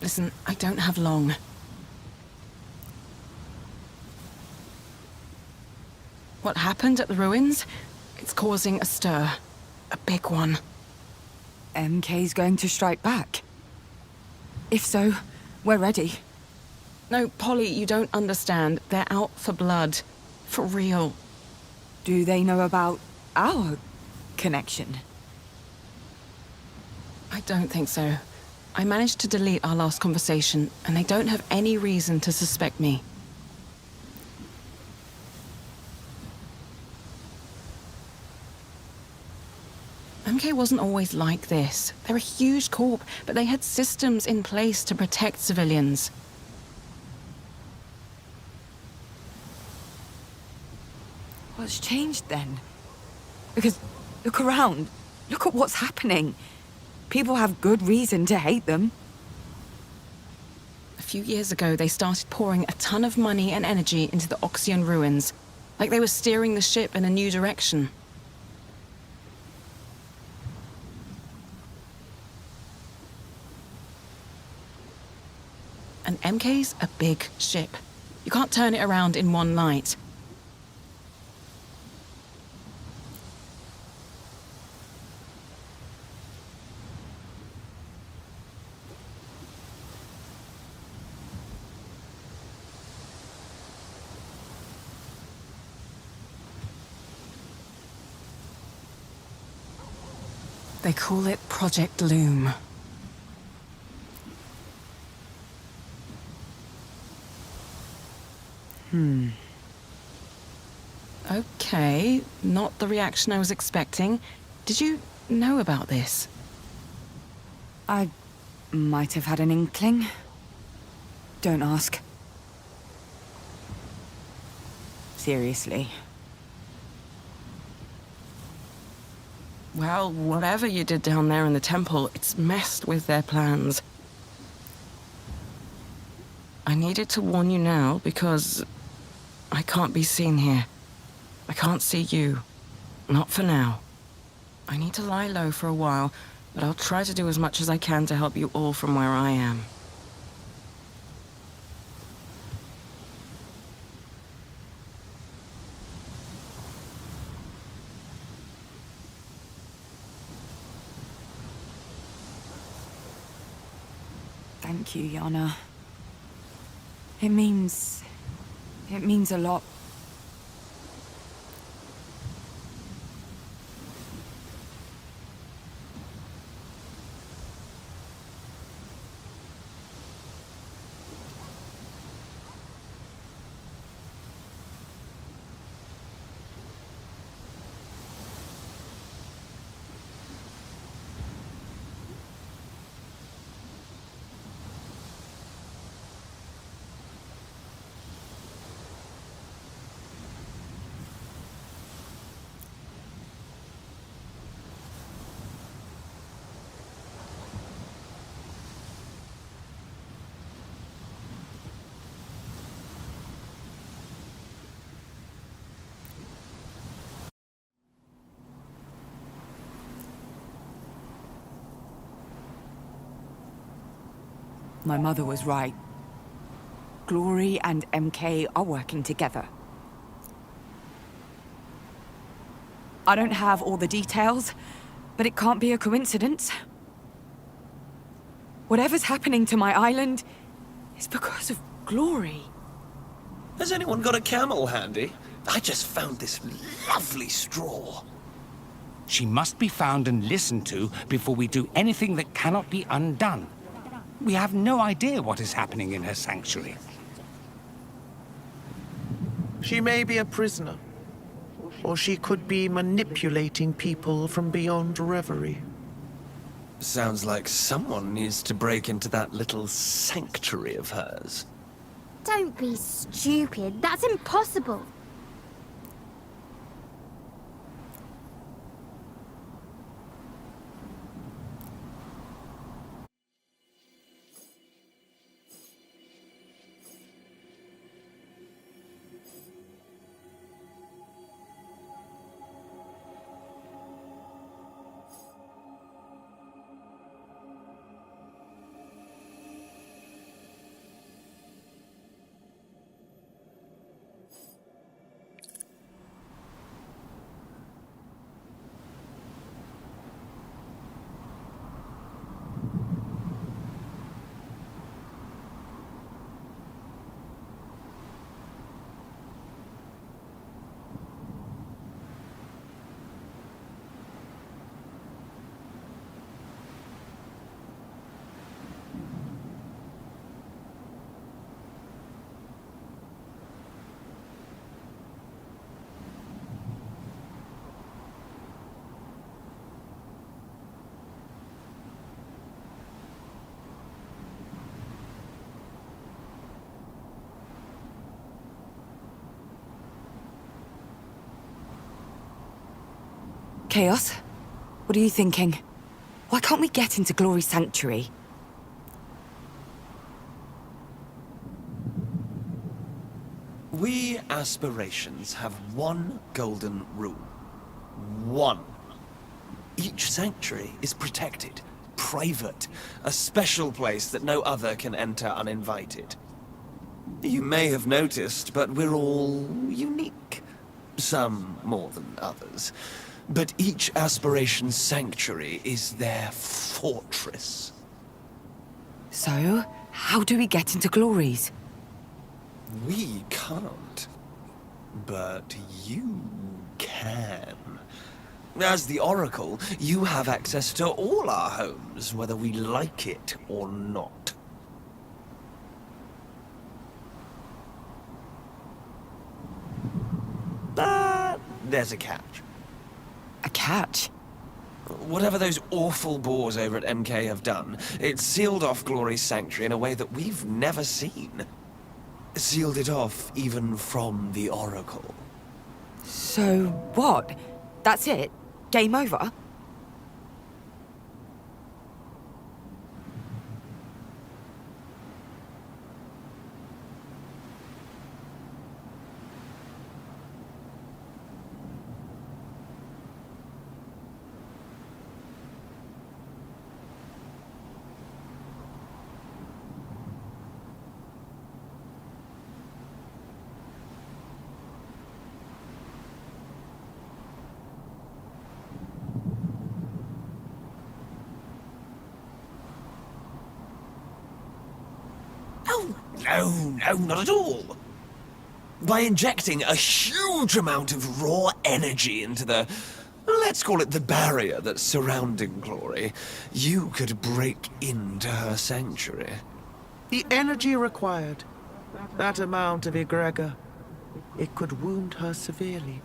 Listen, I don't have long. What happened at the ruins? It's causing a stir. A big one. MK's going to strike back? If so, we're ready. No, Polly, you don't understand. They're out for blood. For real. Do they know about our connection? I don't think so. I managed to delete our last conversation, and they don't have any reason to suspect me. MK wasn't always like this. They're a huge corp, but they had systems in place to protect civilians. What's changed then? Because, look around. Look at what's happening. People have good reason to hate them. A few years ago, they started pouring a ton of money and energy into the Oxian ruins, like they were steering the ship in a new direction. And MK's a big ship. You can't turn it around in one night. They call it Project Loom. Okay, not the reaction I was expecting. Did you know about this? I might have had an inkling. Don't ask. Seriously. Well, whatever you did down there in the temple, it's messed with their plans. I needed to warn you now because I can't be seen here. I can't see you. Not for now. I need to lie low for a while, but I'll try to do as much as I can to help you all from where I am. Thank you, Yana. It means a lot. My mother was right. Glory and MK are working together. I don't have all the details, but it can't be a coincidence. Whatever's happening to my island is because of Glory. Has anyone got a camel handy? I just found this lovely straw. She must be found and listened to before we do anything that cannot be undone. We have no idea what is happening in her sanctuary. She may be a prisoner, or she could be manipulating people from beyond Reverie. Sounds like someone needs to break into that little sanctuary of hers. Don't be stupid. That's impossible. Chaos, what are you thinking? Why can't we get into Glory's sanctuary? We aspirations have one golden rule. One. Each sanctuary is protected, private, a special place that no other can enter uninvited. You may have noticed, but we're all unique. Some more than others. But each aspiration's sanctuary is their fortress. So, how do we get into Glory's? We can't. But you can. As the Oracle, you have access to all our homes, whether we like it or not. But there's a catch. A catch? Whatever those awful boars over at MK have done, it's sealed off Glory's sanctuary in a way that we've never seen. Sealed it off even from the Oracle. So what? That's it? Game over? No, not at all. By injecting a huge amount of raw energy into the, let's call it the barrier that's surrounding Glory, you could break into her sanctuary. The energy required, that amount of egregor, it could wound her severely.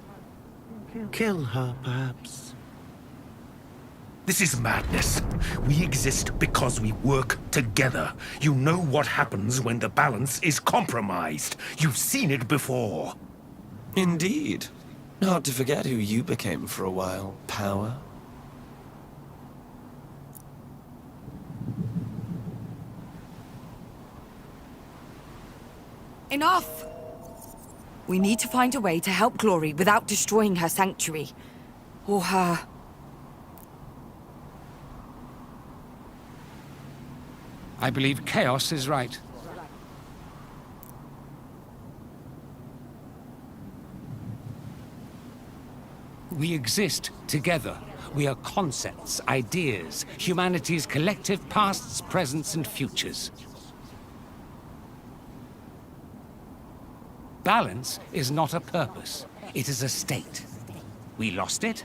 Kill her, perhaps. This is madness. We exist because we work together. You know what happens when the balance is compromised. You've seen it before. Indeed. Hard to forget who you became for a while, Power. Enough! We need to find a way to help Glory without destroying her sanctuary. Or her... I believe Chaos is right. We exist together. We are concepts, ideas, humanity's collective pasts, presents, and futures. Balance is not a purpose. It is a state. We lost it.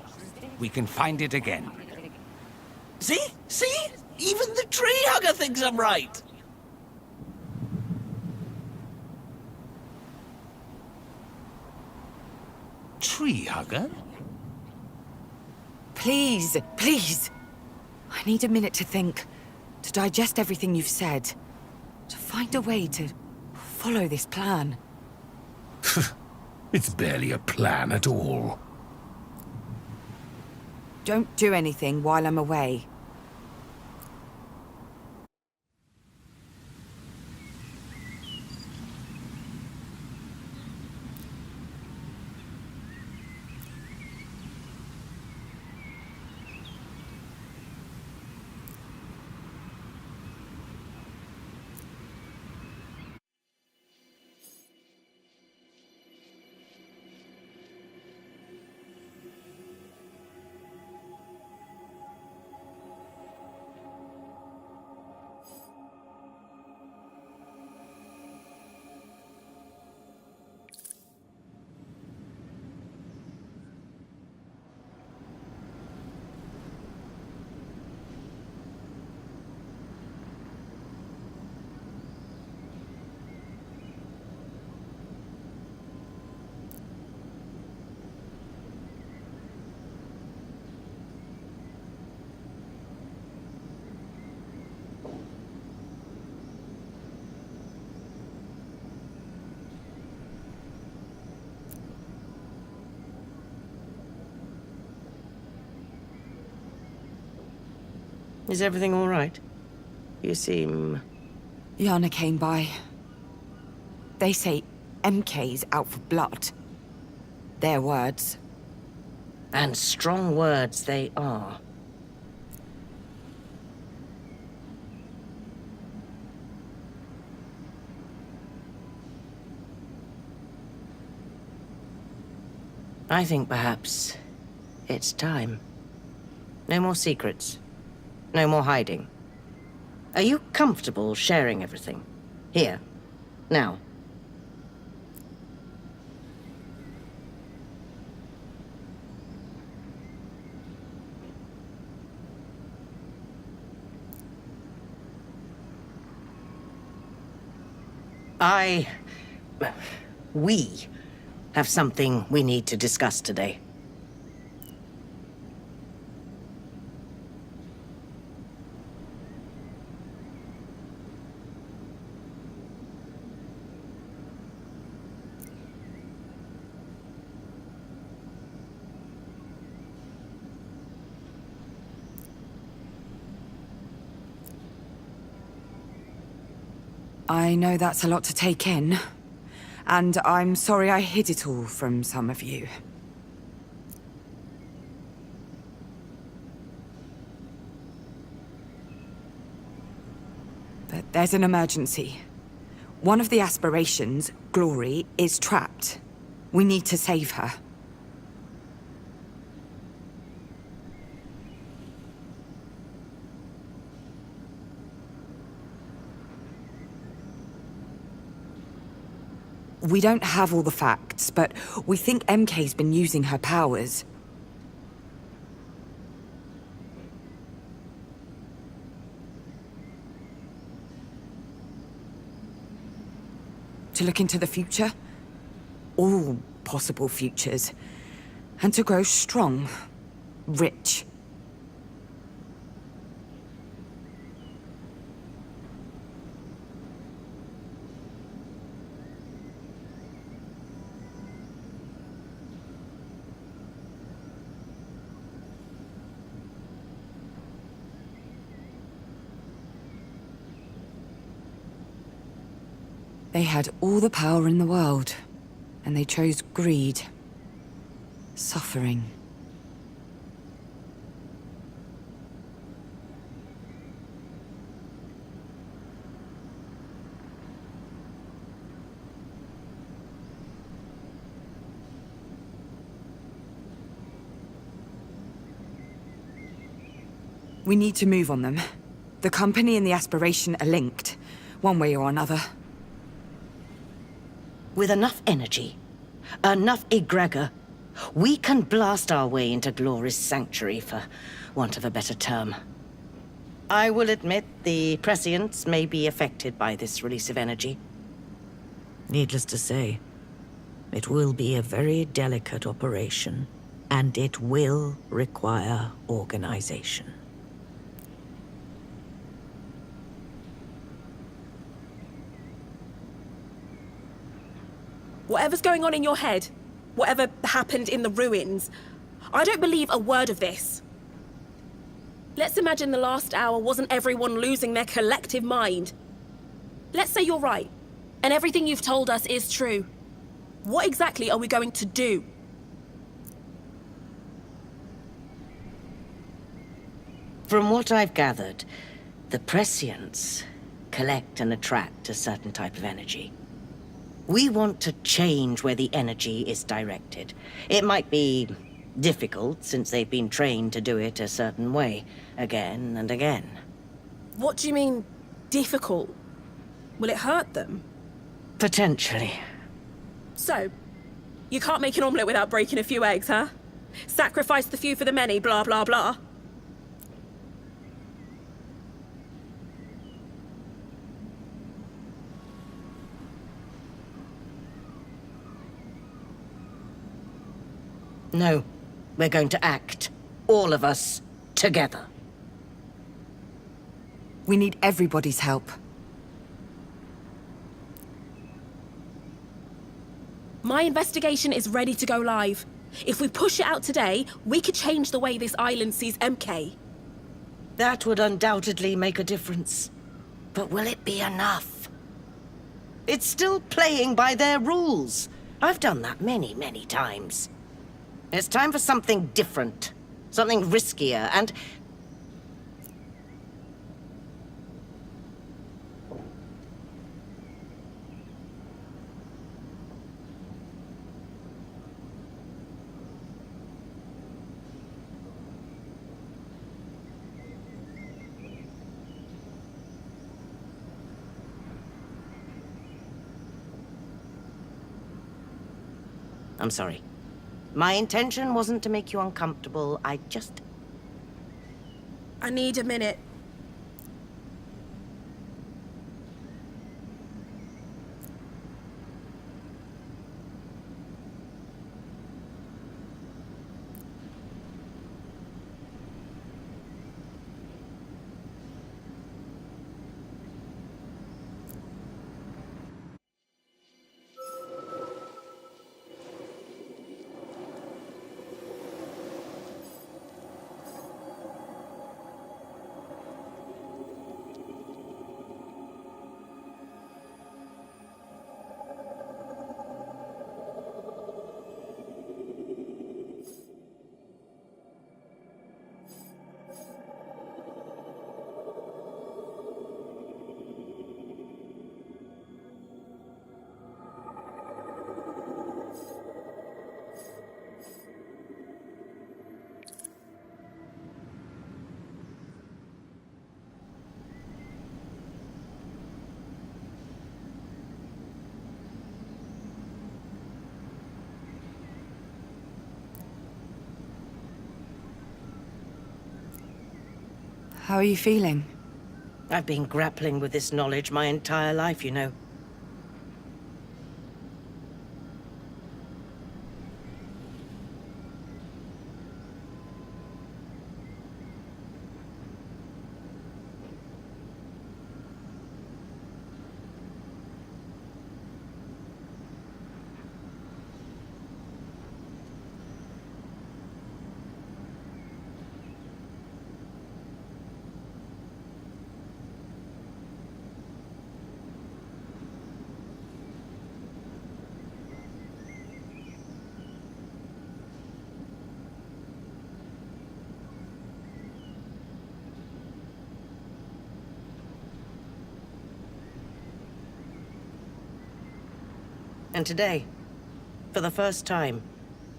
We can find it again. See? See? Even the tree hugger thinks I'm right. Tree hugger? Please, please. I need a minute to think, to digest everything you've said, to find a way to follow this plan. It's barely a plan at all. Don't do anything while I'm away. Is everything all right? You seem... Yana came by. They say MK's out for blood. Their words. And strong words they are. I think perhaps it's time. No more secrets. No more hiding. Are you comfortable sharing everything? Here. Now. We have something we need to discuss today. I know that's a lot to take in. And I'm sorry I hid it all from some of you. But there's an emergency. One of the aspirations, Glory, is trapped. We need to save her. We don't have all the facts, but we think MK's been using her powers. To look into the future? All possible futures. And to grow strong, rich. They had all the power in the world, and they chose greed, suffering. We need to move on them. The company and the aspiration are linked, one way or another. With enough energy, enough egregor, we can blast our way into Glory's sanctuary, for want of a better term. I will admit the prescients may be affected by this release of energy. Needless to say, it will be a very delicate operation, and it will require organization. Whatever's going on in your head, whatever happened in the ruins, I don't believe a word of this. Let's imagine the last hour wasn't everyone losing their collective mind. Let's say you're right, and everything you've told us is true. What exactly are we going to do? From what I've gathered, the prescients collect and attract a certain type of energy. We want to change where the energy is directed. It might be difficult, since they've been trained to do it a certain way, again and again. What do you mean, difficult? Will it hurt them? Potentially. So, you can't make an omelette without breaking a few eggs, huh? Sacrifice the few for the many, blah, blah, blah. No, we're going to act. All of us, together. We need everybody's help. My investigation is ready to go live. If we push it out today, we could change the way this island sees MK. That would undoubtedly make a difference. But will it be enough? It's still playing by their rules. I've done that many, many times. It's time for something different. Something riskier, and... I'm sorry. My intention wasn't to make you uncomfortable. I just... I need a minute. How are you feeling? I've been grappling with this knowledge my entire life, you know. And today, for the first time,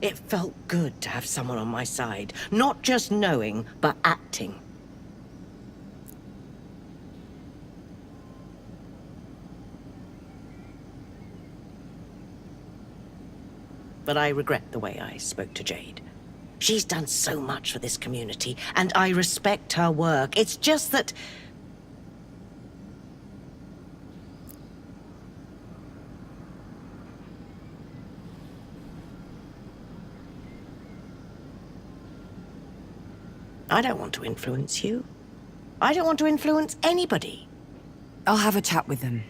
it felt good to have someone on my side. Not just knowing, but acting. But I regret the way I spoke to Jade. She's done so much for this community, and I respect her work. It's just that... I don't want to influence you. I don't want to influence anybody. I'll have a chat with them.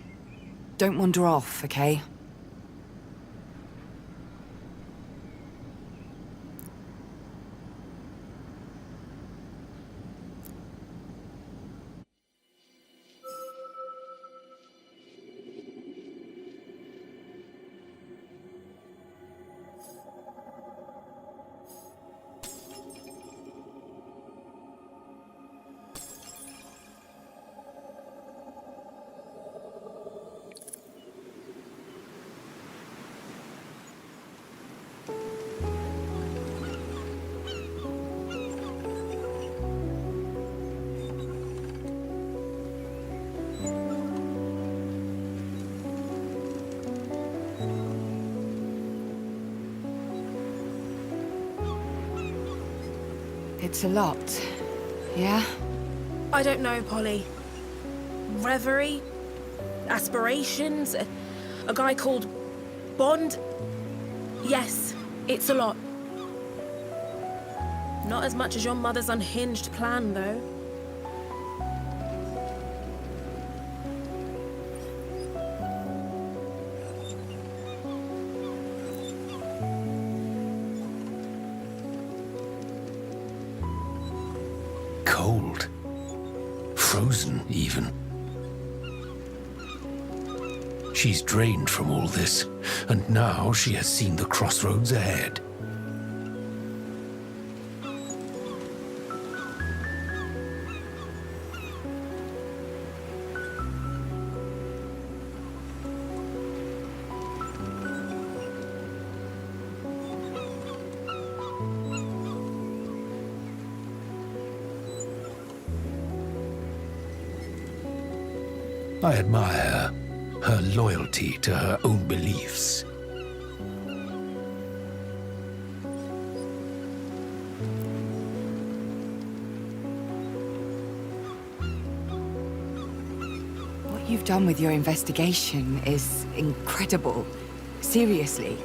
Don't wander off, okay? It's a lot, yeah? I don't know, Polly. Reverie? Aspirations? A guy called Bond? Yes, it's a lot. Not as much as your mother's unhinged plan, though. Cold. frozen, even. She's drained from all this, and now she has seen the crossroads ahead. I admire her loyalty to her own beliefs. What you've done with your investigation is incredible. Seriously.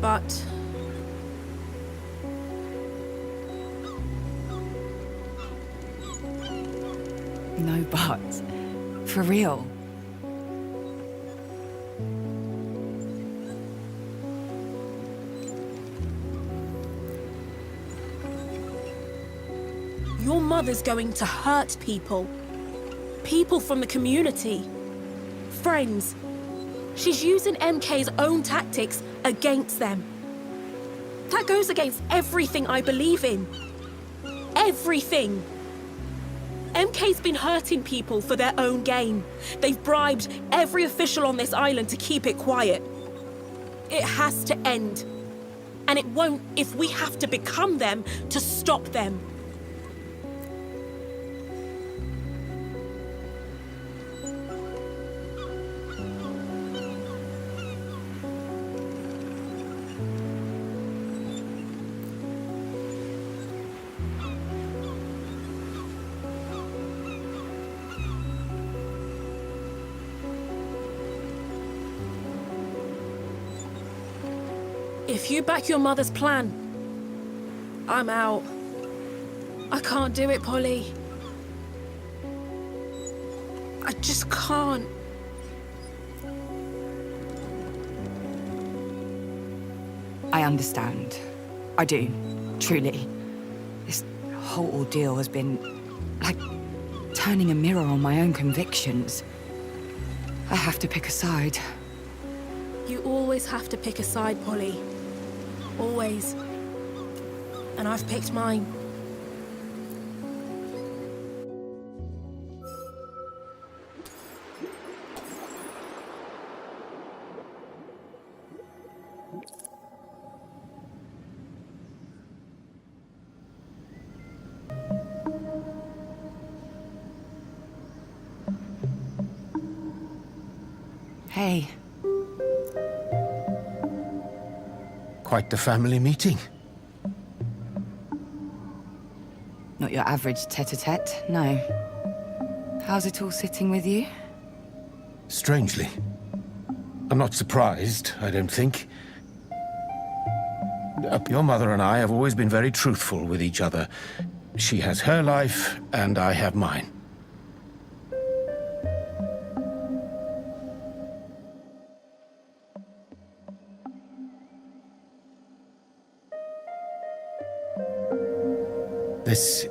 But no buts. For real. your mother's going to hurt people. People from the community. Friends. She's using MK's own tactics against them. That goes against everything I believe in. Everything. MK's been hurting people for their own gain. They've bribed every official on this island to keep it quiet. It has to end. And it won't if we have to become them to stop them. If you back your mother's plan, I'm out. I can't do it, Polly. I just can't. I understand. I do, truly. This whole ordeal has been like turning a mirror on my own convictions. I have to pick a side. You always have to pick a side, Polly. Always. And I've picked mine. Hey. Quite the family meeting. Not your average tete-a-tete, no. How's it all sitting with you? Strangely. I'm not surprised, I don't think. Your mother and I have always been very truthful with each other. She has her life, and I have mine. This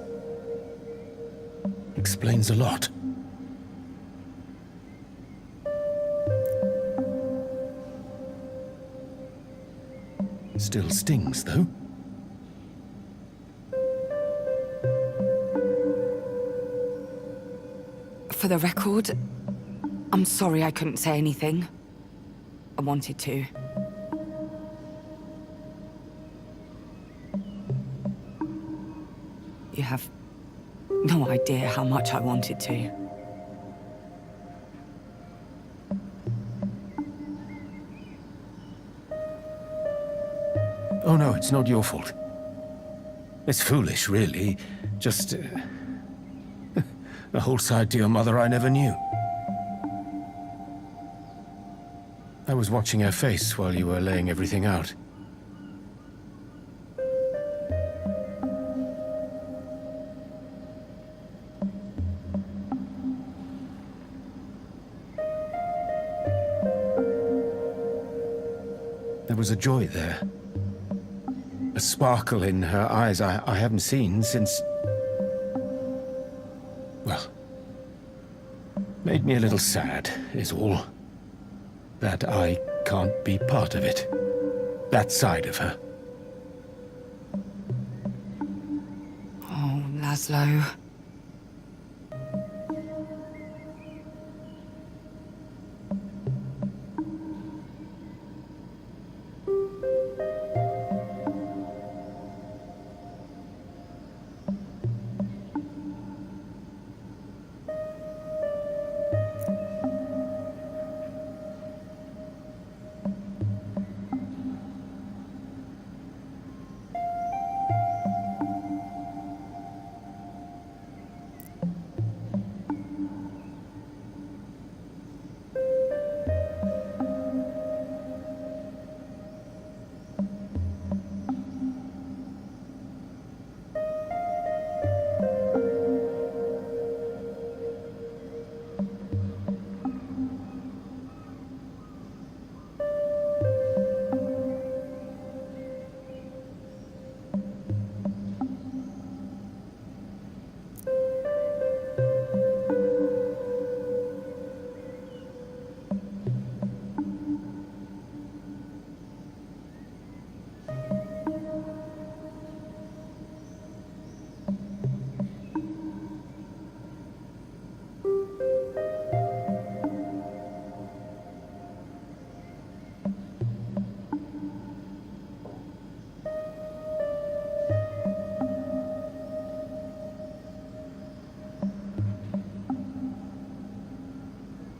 explains a lot. Still stings, though. For the record, I'm sorry I couldn't say anything. I wanted to. You have no idea how much I wanted to. Oh no, it's not your fault. It's foolish, really. Just a whole side to your mother I never knew. I was watching her face while you were laying everything out. There was a joy there. A sparkle in her eyes I haven't seen since... Well, made me a little sad, is all. That I can't be part of it. That side of her. Oh, Laszlo.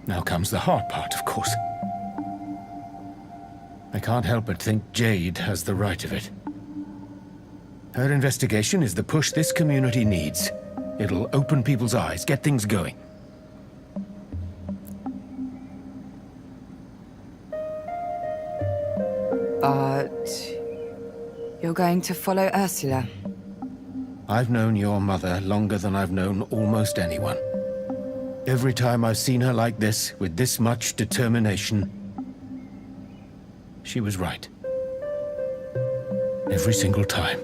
Now comes the hard part, of course. I can't help but think Jade has the right of it. Her investigation is the push this community needs. It'll open people's eyes, get things going. But... you're going to follow Ursula? I've known your mother longer than I've known almost anyone. Every time I've seen her like this, with this much determination, she was right. Every single time.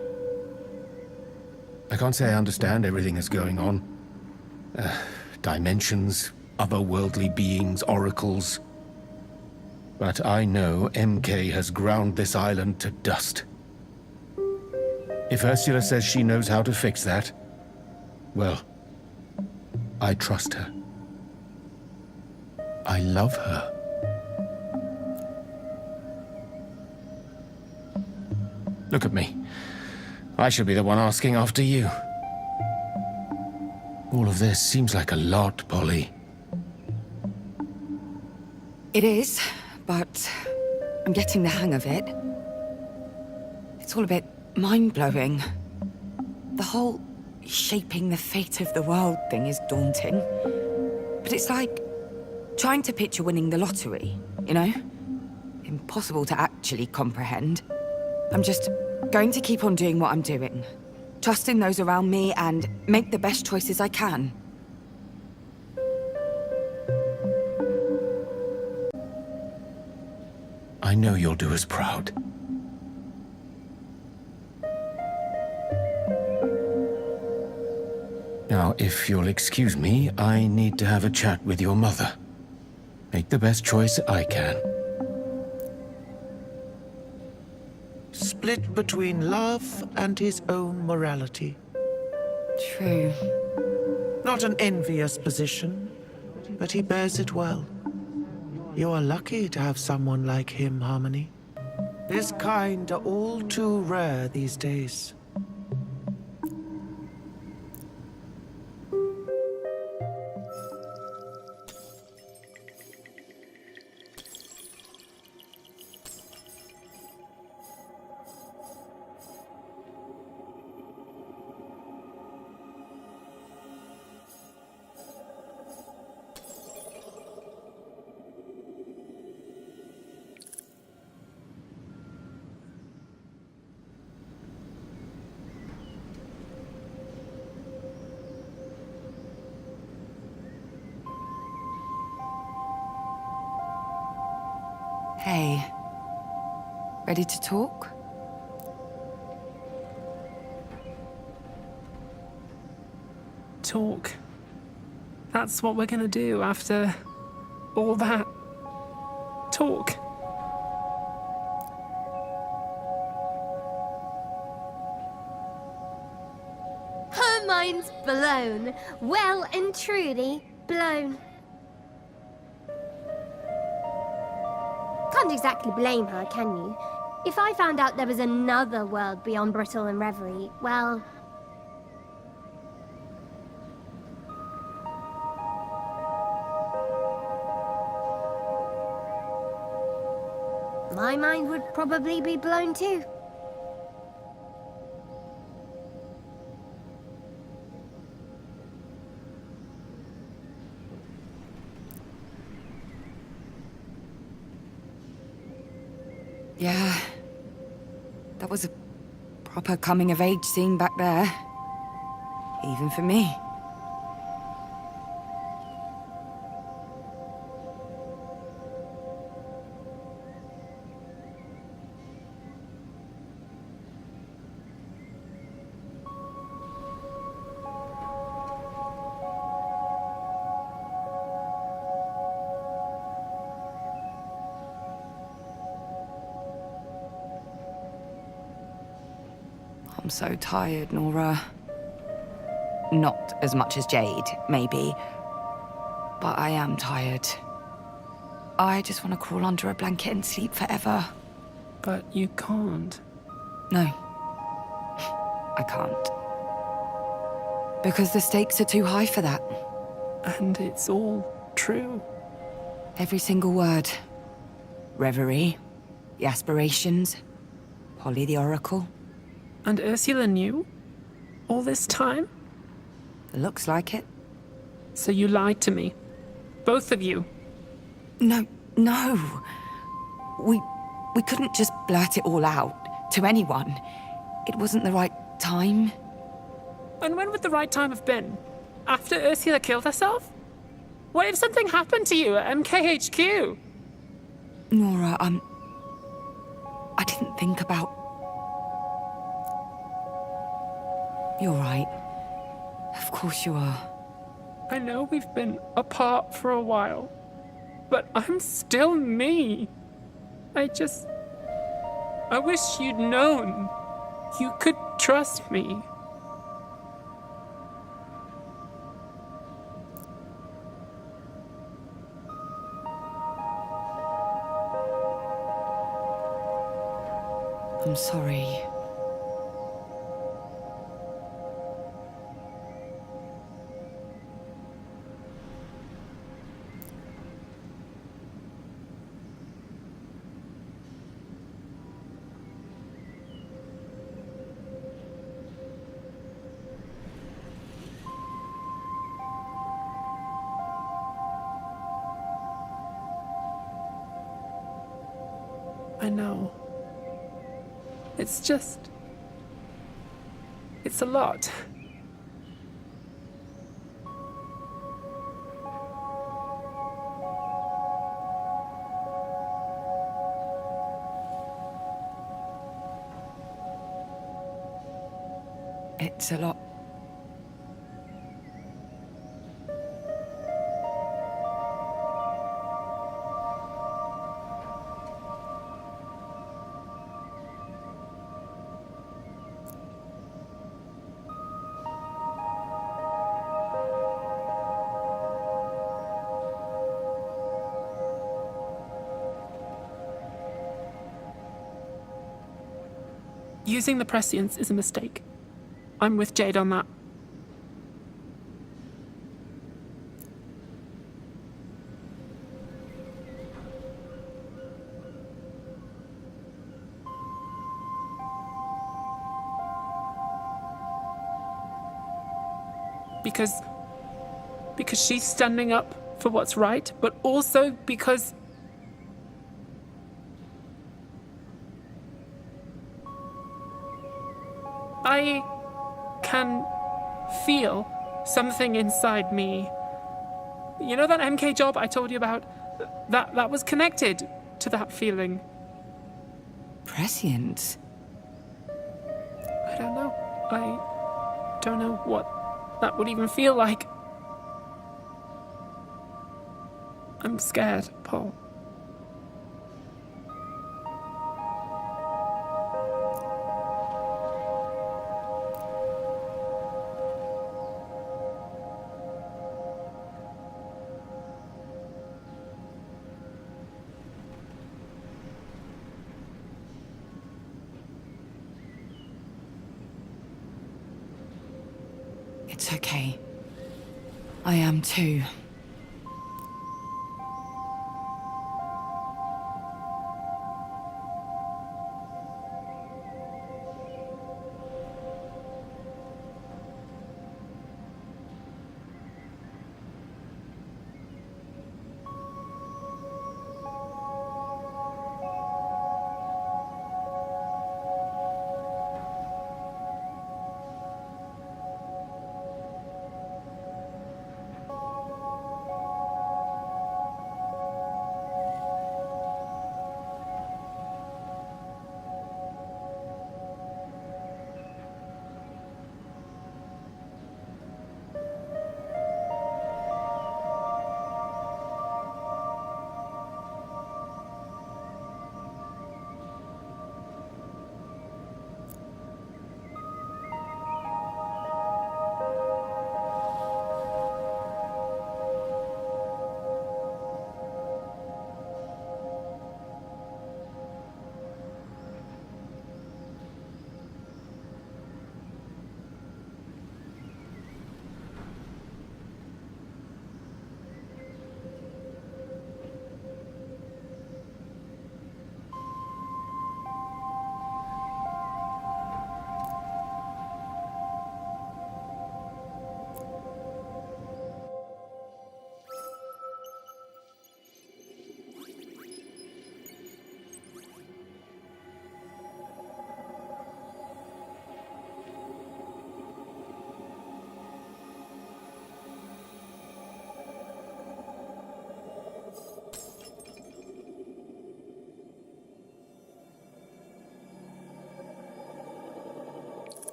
I can't say I understand everything that's going on. Dimensions, otherworldly beings, oracles. But I know MK has ground this island to dust. If Ursula says she knows how to fix that, well, I trust her. I love her. Look at me. I should be the one asking after you. All of this seems like a lot, Polly. It is, but I'm getting the hang of it. It's all a bit mind-blowing. The whole shaping the fate of the world thing is daunting. But it's like trying to picture winning the lottery, you know? Impossible to actually comprehend. I'm just going to keep on doing what I'm doing. Trusting those around me and make the best choices I can. I know you'll do us proud. Now, if you'll excuse me, I need to have a chat with your mother. Make the best choice I can. Split between love and his own morality. True. Not an envious position, but he bears it well. You are lucky to have someone like him, Harmony. His kind are all too rare these days. Hey. Ready to talk? Talk. That's what we're gonna do after all that. Talk. Her mind's blown. Well and truly blown. Can't exactly blame her, can you? If I found out there was another world beyond Brittle and Reverie, well... my mind would probably be blown too. Yeah. That was a proper coming-of-age scene back there. Even for me. I'm so tired, Nora. Not as much as Jade, maybe. But I am tired. I just want to crawl under a blanket and sleep forever. But you can't. No. I can't. Because the stakes are too high for that. And it's all true. Every single word. Reverie, the aspirations, Polly the Oracle. And Ursula knew? All this time? Looks like it. So you lied to me. Both of you. No. We couldn't just blurt it all out to anyone. It wasn't the right time. And when would the right time have been? After Ursula killed herself? What if something happened to you at MKHQ? Nora, I didn't think about... You're right. Of course you are. I know we've been apart for a while, but I'm still me. I wish you'd known. You could trust me. I'm sorry. I know. It's a lot. It's a lot. Using the prescience is a mistake. I'm with Jade on that. Because she's standing up for what's right, but also because I can feel something inside me. You know that MK job I told you about? That was connected to that feeling. Prescience? I don't know. I don't know what that would even feel like. I'm scared, Paul. It's okay. I am too.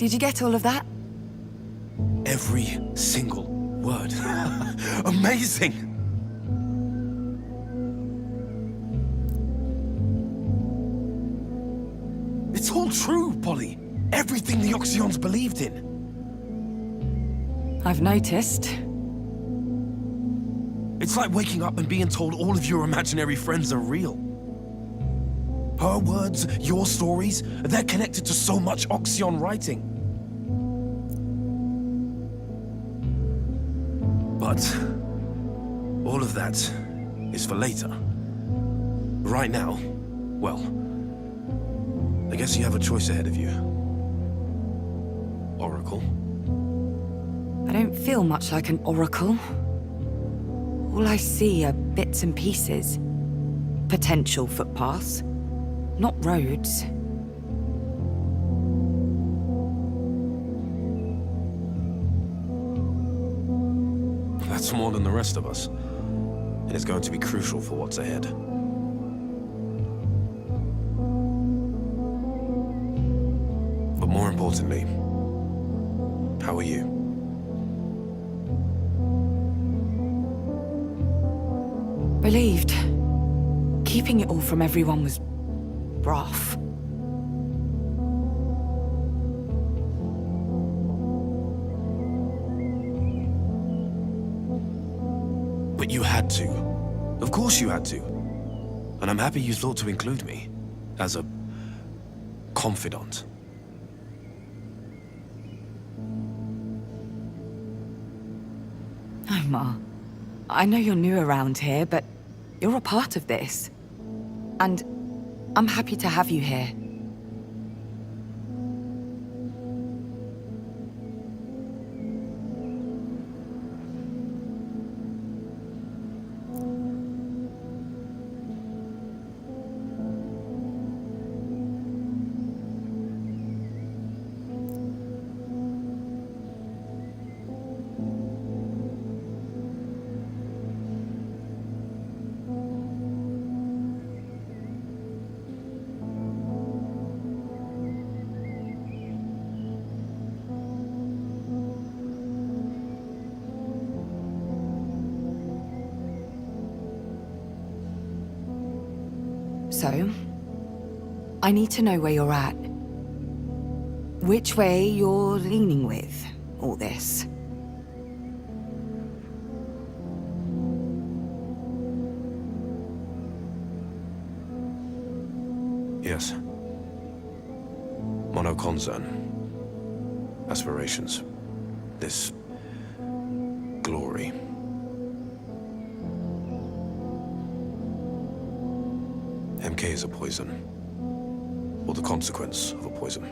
Did you get all of that? Every single word. Amazing! It's all true, Polly. Everything the Oxyons believed in. I've noticed. It's like waking up and being told all of your imaginary friends are real. Her words, your stories, they're connected to so much Oxyon writing. But all of that is for later. Right now, well, I guess you have a choice ahead of you. Oracle. I don't feel much like an oracle. All I see are bits and pieces. Potential footpaths, not roads. That's more than the rest of us. And it's going to be crucial for what's ahead. But more importantly, how are you? Relieved. Keeping it all from everyone was rough. But you had to. Of course you had to. And I'm happy you thought to include me as a confidant. Alma, I know you're new around here, but you're a part of this. And I'm happy to have you here. So, I need to know where you're at. Which way you're leaning with all this. Yes. Monoconzern. Aspirations. This... glory. MK is a poison. Or the consequence of a poison.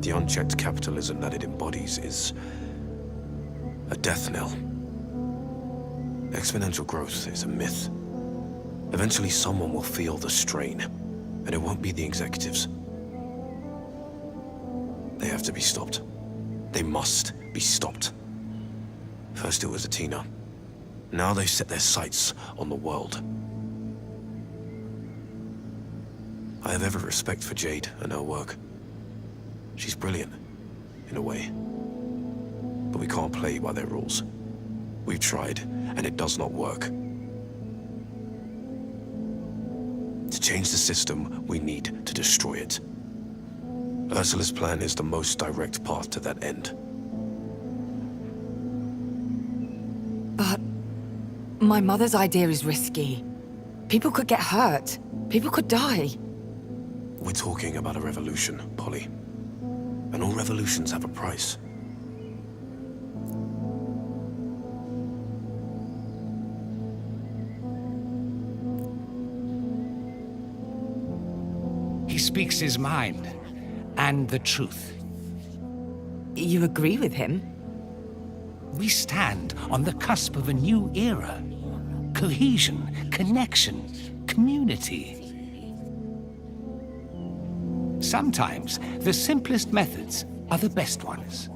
The unchecked capitalism that it embodies is... a death knell. Exponential growth is a myth. Eventually someone will feel the strain, and it won't be the executives. They have to be stopped. They must be stopped. First it was Athena. Now they've set their sights on the world. I have every respect for Jade and her work. She's brilliant, in a way. But we can't play by their rules. We've tried, and it does not work. To change the system, we need to destroy it. Ursula's plan is the most direct path to that end. But my mother's idea is risky. People could get hurt. People could die. We're talking about a revolution, Polly. And all revolutions have a price. He speaks his mind, and the truth. You agree with him? We stand on the cusp of a new era. Cohesion, connection, community. Sometimes the simplest methods are the best ones.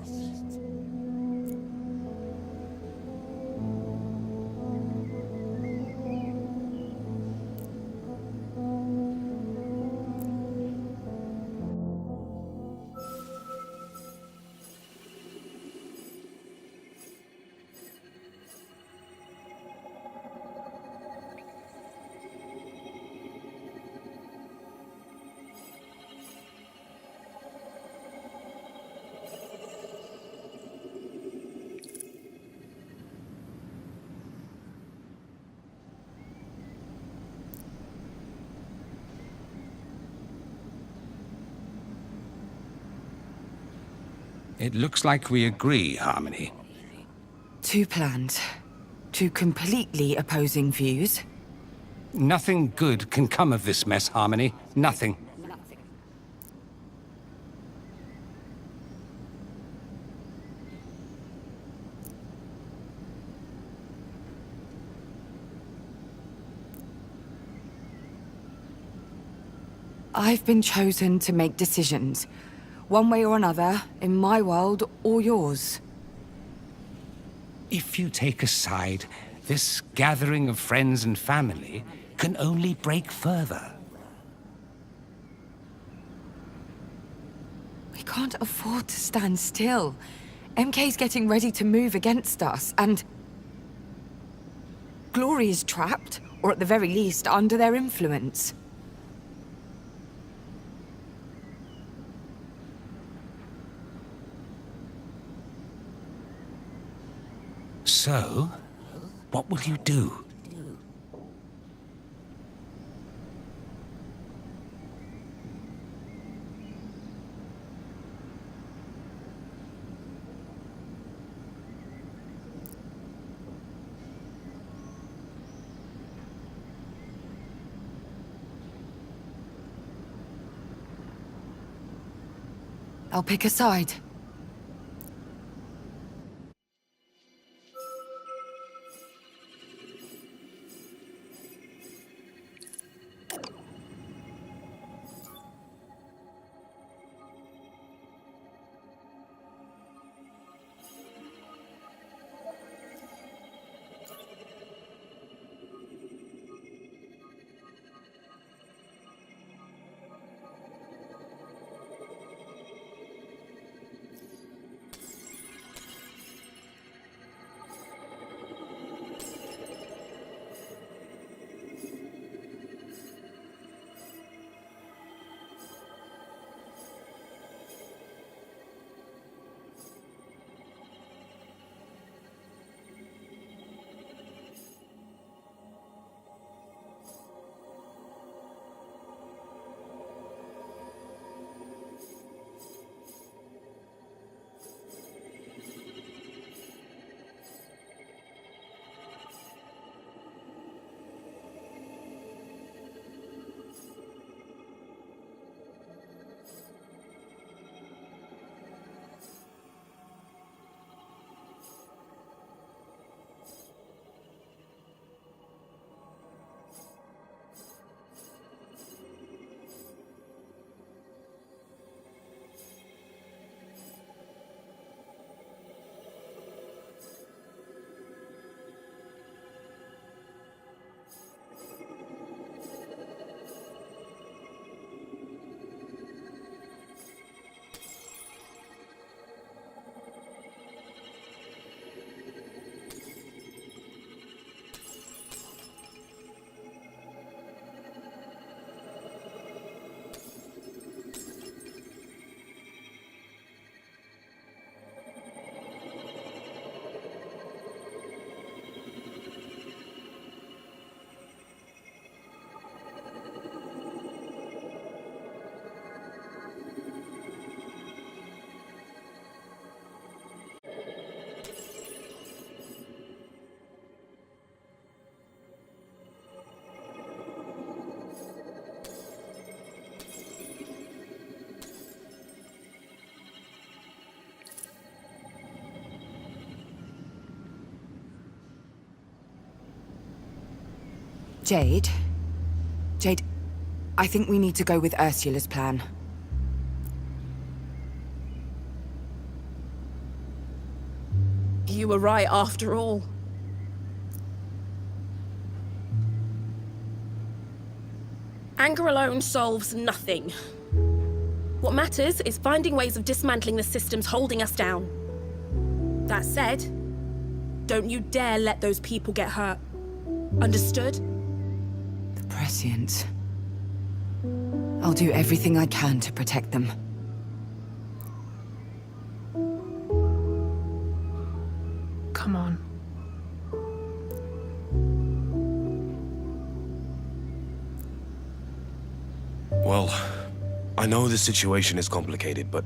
It looks like we agree, Harmony. Two plans. Two completely opposing views. Nothing good can come of this mess, Harmony. Nothing. I've been chosen to make decisions. One way or another, in my world or yours. If you take a side, this gathering of friends and family can only break further. We can't afford to stand still. MK's getting ready to move against us, and... Glory is trapped, or at the very least, under their influence. So, what will you do? I'll pick a side. Jade? Jade, I think we need to go with Ursula's plan. You were right after all. Anger alone solves nothing. What matters is finding ways of dismantling the systems holding us down. That said, don't you dare let those people get hurt. Understood? The Prescients. I'll do everything I can to protect them. Come on. Well, I know the situation is complicated, but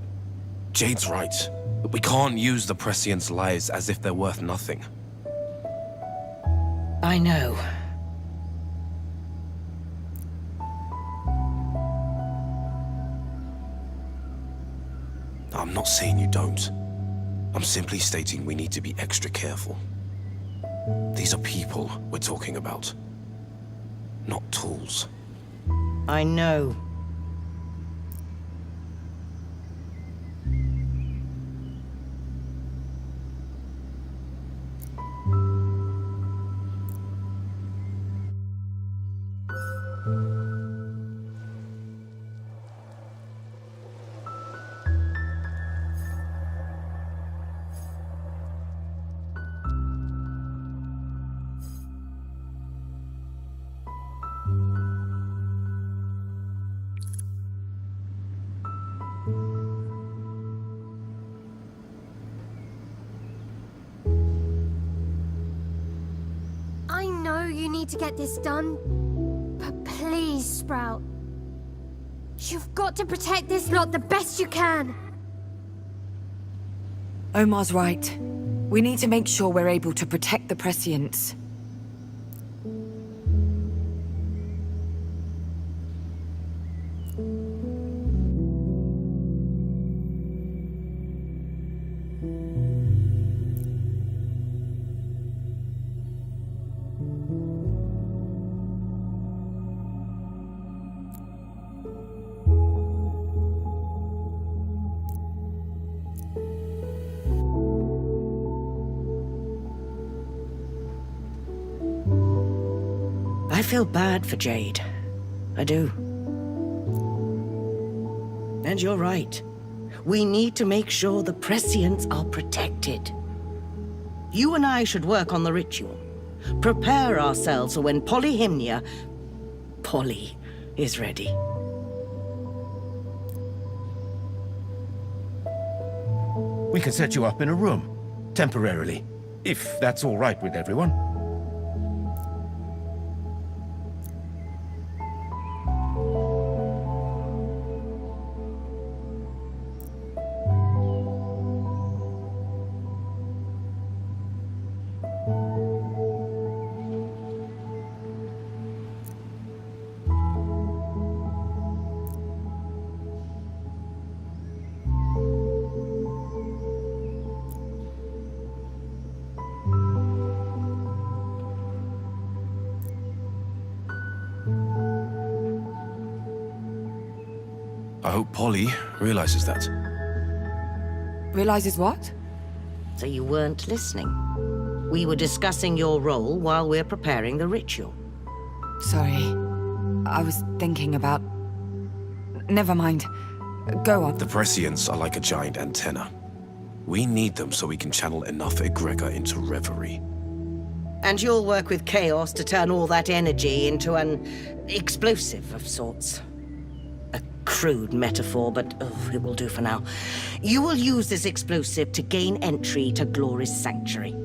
Jade's right. We can't use the Prescients' lives as if they're worth nothing. I know. I'm not saying you don't. I'm simply stating we need to be extra careful. These are people we're talking about, not tools. I know. I know you need to get this done, but please, Sprout. You've got to protect this lot the best you can. Omar's right. We need to make sure we're able to protect the Prescients. I feel bad for Jade. I do. And you're right. We need to make sure the Prescients are protected. You and I should work on the ritual. Prepare ourselves for when Polyhymnia... Polly is ready. We can set you up in a room, temporarily, if that's all right with everyone. I hope Polly realizes that. Realizes what? So you weren't listening. We were discussing your role while we're preparing the ritual. Sorry. I was thinking about... Never mind. Go on. The Prescients are like a giant antenna. We need them so we can channel enough egregor into Reverie. And you'll work with Chaos to turn all that energy into an explosive of sorts. A crude metaphor, but it will do for now. You will use this explosive to gain entry to Glory's sanctuary.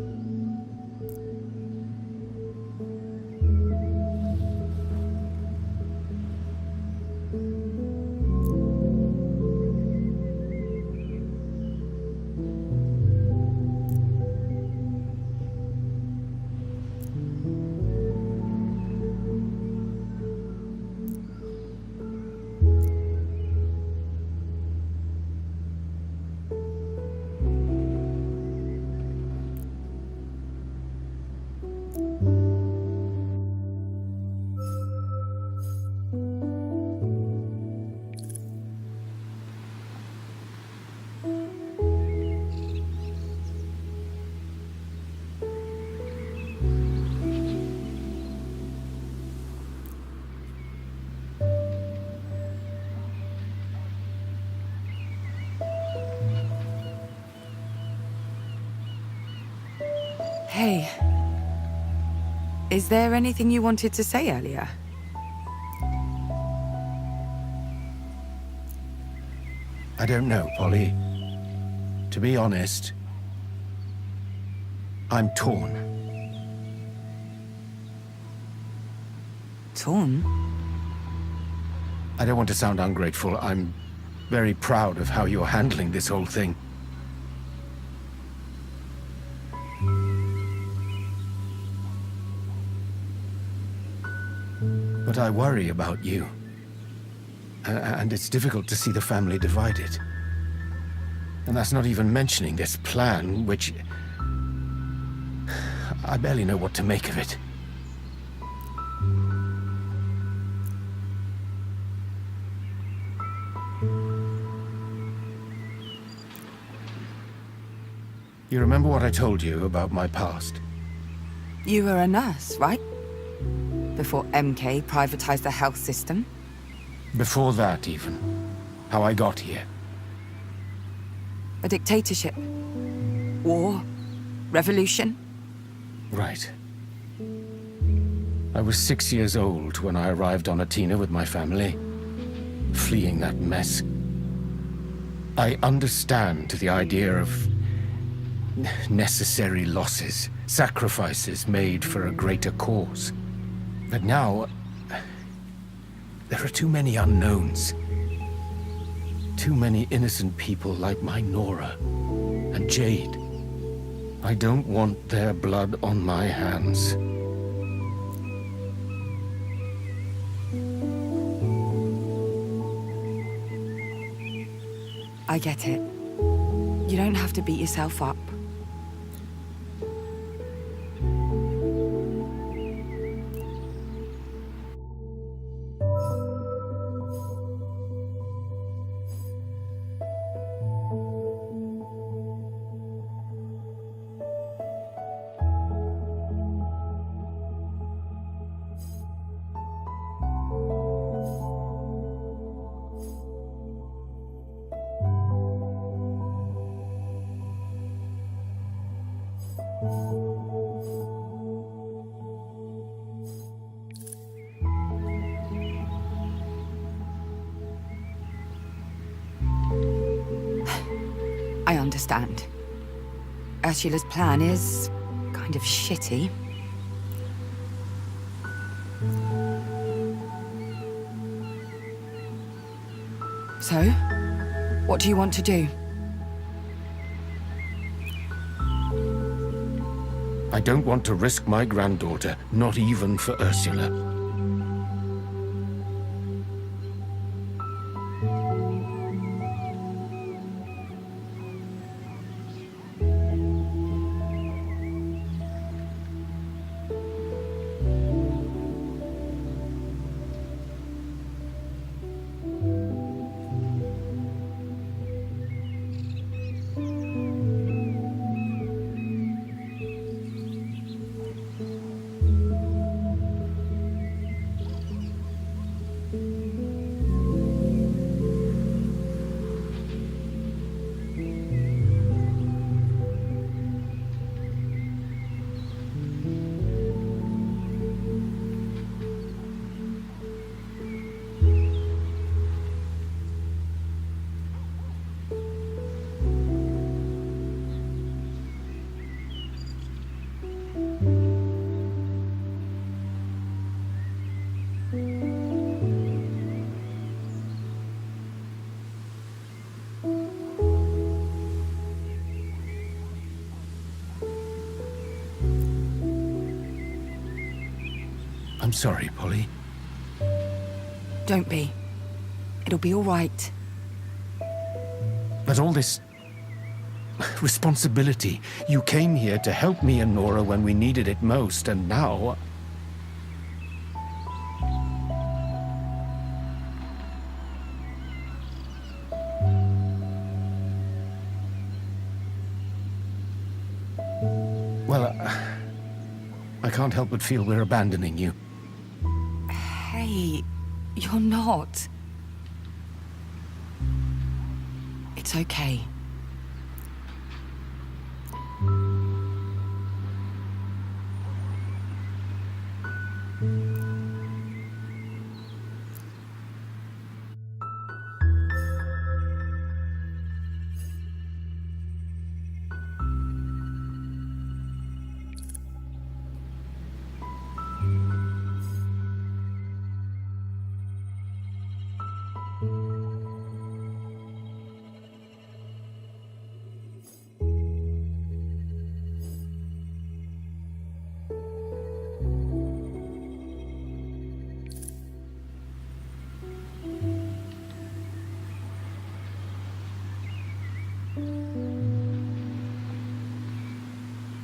Hey. Is there anything you wanted to say earlier? I don't know, Polly. To be honest, I'm torn. Torn? I don't want to sound ungrateful. I'm very proud of how you're handling this whole thing. But I worry about you. And it's difficult to see the family divided. And that's not even mentioning this plan, which... I barely know what to make of it. You remember what I told you about my past? You were a nurse, right? Before MK privatized the health system? Before that, even. How I got here. A dictatorship? War? Revolution? Right. I was 6 years old when I arrived on Atina with my family, fleeing that mess. I understand the idea of necessary losses, sacrifices made for a greater cause. But now, there are too many unknowns. Too many innocent people like my Nora and Jade. I don't want their blood on my hands. I get it. You don't have to beat yourself up. I understand. Ursula's plan is kind of shitty. So, what do you want to do? I don't want to risk my granddaughter, not even for Ursula. I'm sorry, Polly. Don't be. It'll be all right. But all this responsibility. You came here to help me and Nora when we needed it most, and now... Well, I can't help but feel we're abandoning you. Hey, you're not. It's okay.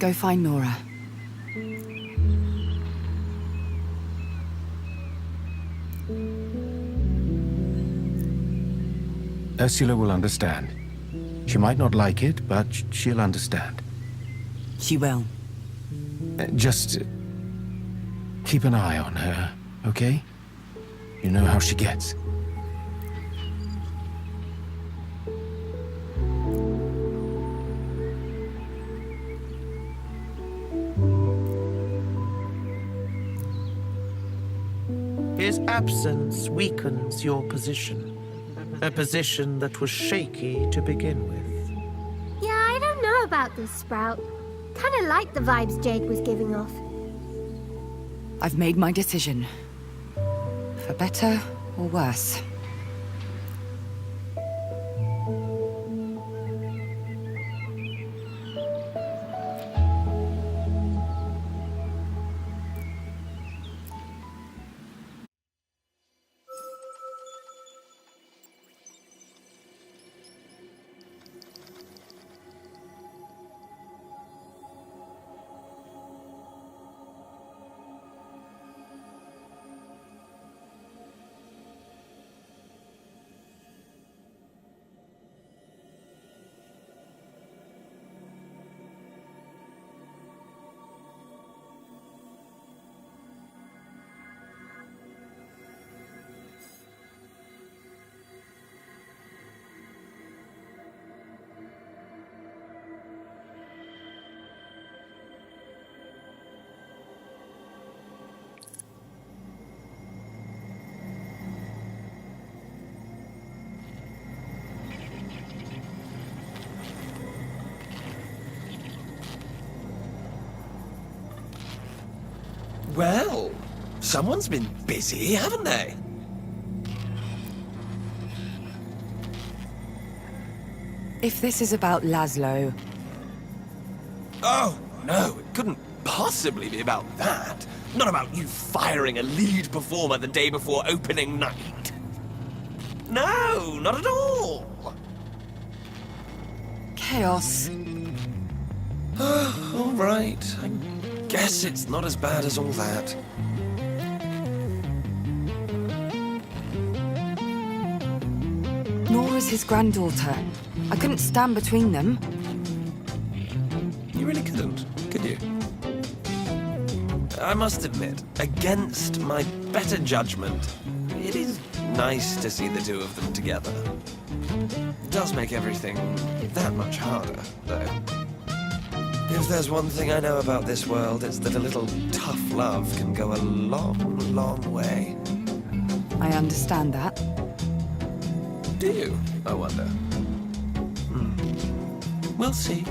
go find Nora. Ursula will understand. She might not like it, but she'll understand. She will. Just keep an eye on her, okay? You know how she gets. His absence weakens your position. A position that was shaky to begin with. Yeah, I don't know about this, Sprout. Kinda like the vibes Jade was giving off. I've made my decision. For better or worse. Well, someone's been busy, haven't they? If this is about Laszlo, Oh, no, it couldn't possibly be about that. Not about you firing a lead performer the day before opening night. No, not at all. chaos. All right, I guess it's not as bad as all that. Nora's his granddaughter. I couldn't stand between them. You really couldn't, could you? I must admit, against my better judgment, it is nice to see the two of them together. It does make everything that much harder, though. If there's one thing I know about this world, it's that a little tough love can go a long, long way. I understand that. Do you, I wonder? We'll see.